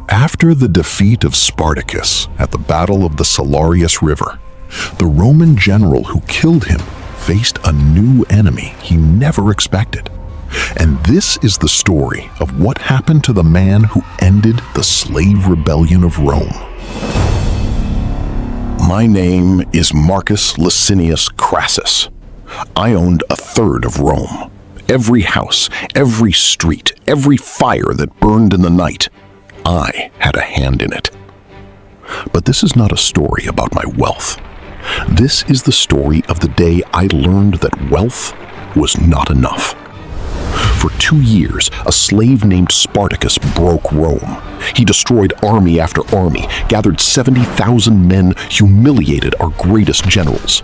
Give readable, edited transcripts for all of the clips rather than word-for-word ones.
After the defeat of Spartacus at the Battle of the Salarius River, the Roman general who killed him faced a new enemy he never expected. And this is the story of what happened to the man who ended the slave rebellion of Rome. My name is Marcus Licinius Crassus. I owned a third of Rome. Every house, every street, every fire that burned in the night, I had a hand in it. But this is not a story about my wealth. This is the story of the day I learned that wealth was not enough. For 2 years, a slave named Spartacus broke Rome. He destroyed army after army, gathered 70,000 men, humiliated our greatest generals,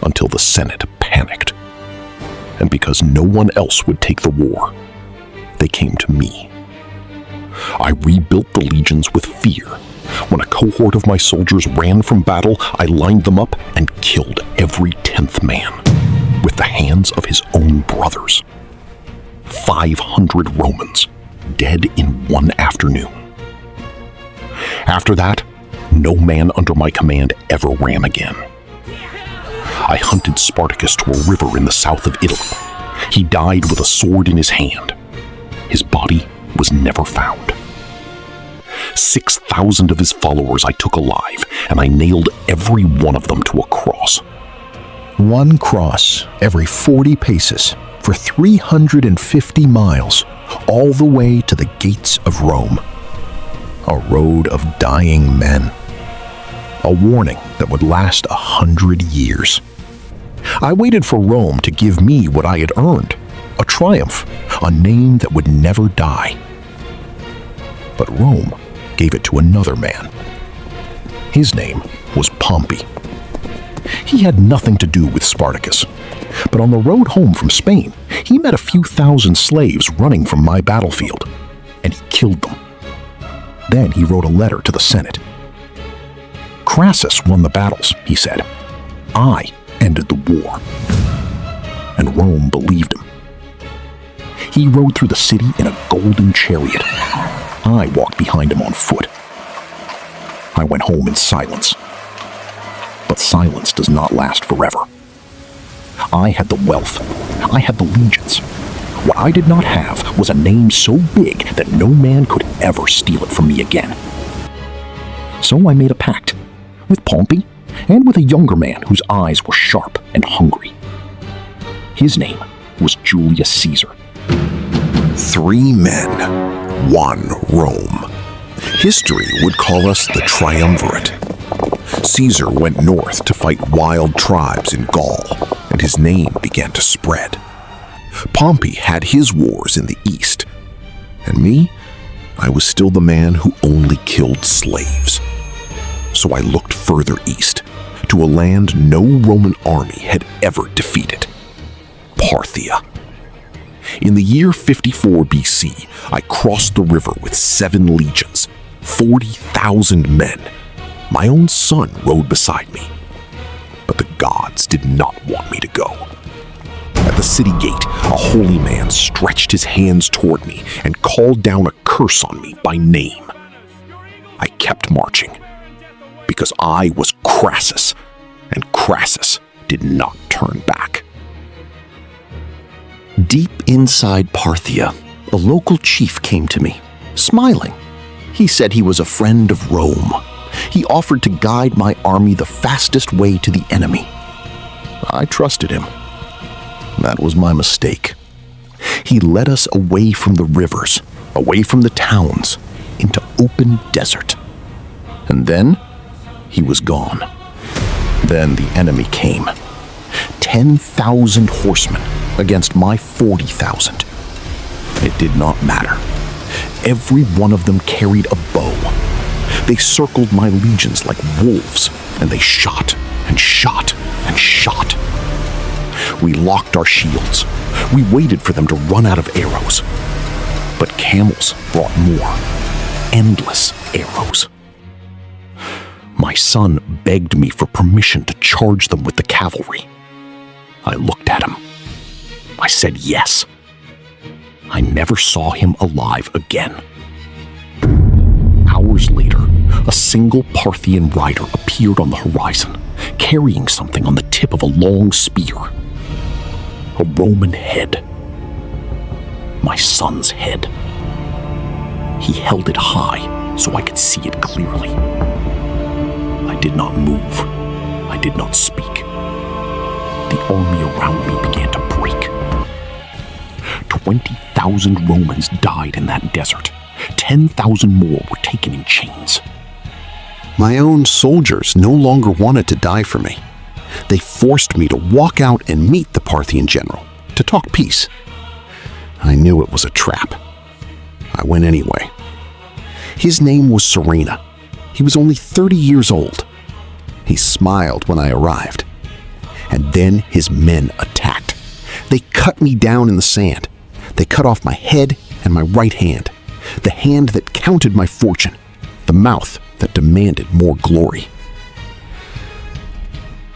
until the Senate panicked. And because no one else would take the war, they came to me. I rebuilt the legions with fear. When a cohort of my soldiers ran from battle, I lined them up and killed every 10th man with the hands of his own brothers. 500 Romans dead in one afternoon. After that, no man under my command ever ran again. I hunted Spartacus to a river in the south of Italy. He died with a sword in his hand. His body was never found. 6,000 of his followers I took alive, and I nailed every one of them to a cross. One cross every 40 paces for 350 miles, all the way to the gates of Rome. A road of dying men. A warning that would last 100 years. I waited for Rome to give me what I had earned, a triumph, a name that would never die. But Rome gave it to another man. His name was Pompey. He had nothing to do with Spartacus, but on the road home from Spain, he met a few thousand slaves running from my battlefield, and he killed them. Then he wrote a letter to the Senate. Crassus won the battles, he said. I ended the war. And Rome believed him. He rode through the city in a golden chariot. I walked behind him on foot. I went home in silence. But silence does not last forever. I had the wealth. I had the legions. What I did not have was a name so big that no man could ever steal it from me again. So I made a pact with Pompey and with a younger man whose eyes were sharp and hungry. His name was Julius Caesar. 3 men, 1 Rome. History would call us the Triumvirate. Caesar went north to fight wild tribes in Gaul, and his name began to spread. Pompey had his wars in the east, and me, I was still the man who only killed slaves. So I looked further east, to a land no Roman army had ever defeated, Parthia. In the year 54 BC, I crossed the river with 7 legions, 40,000 men. My own son rode beside me. But the gods did not want me to go. At the city gate, a holy man stretched his hands toward me and called down a curse on me by name. I kept marching, because I was Crassus, and Crassus did not turn back. Deep inside Parthia, a local chief came to me, smiling. He said he was a friend of Rome. He offered to guide my army the fastest way to the enemy. I trusted him. That was my mistake. He led us away from the rivers, away from the towns, into open desert. And then he was gone. Then the enemy came. 10,000 horsemen against my 40,000. It did not matter. Every one of them carried a bow. They circled my legions like wolves, and they shot and shot and shot. We locked our shields. We waited for them to run out of arrows. But camels brought more. Endless arrows. My son begged me for permission to charge them with the cavalry. I looked at him. I said yes. I never saw him alive again. single Parthian rider appeared on the horizon, carrying something on the tip of a long spear. A Roman head. My son's head. He held it high so I could see it clearly. I did not move. I did not speak. The army around me began to break. 20,000 Romans died in that desert. 10,000 more were taken in chains. My own soldiers no longer wanted to die for me. They forced me to walk out and meet the Parthian general, to talk peace. I knew it was a trap. I went anyway. His name was Serena. He was only 30 years old. He smiled when I arrived. And then his men attacked. They cut me down in the sand. They cut off my head and my right hand, the hand that counted my fortune, the mouth that demanded more glory.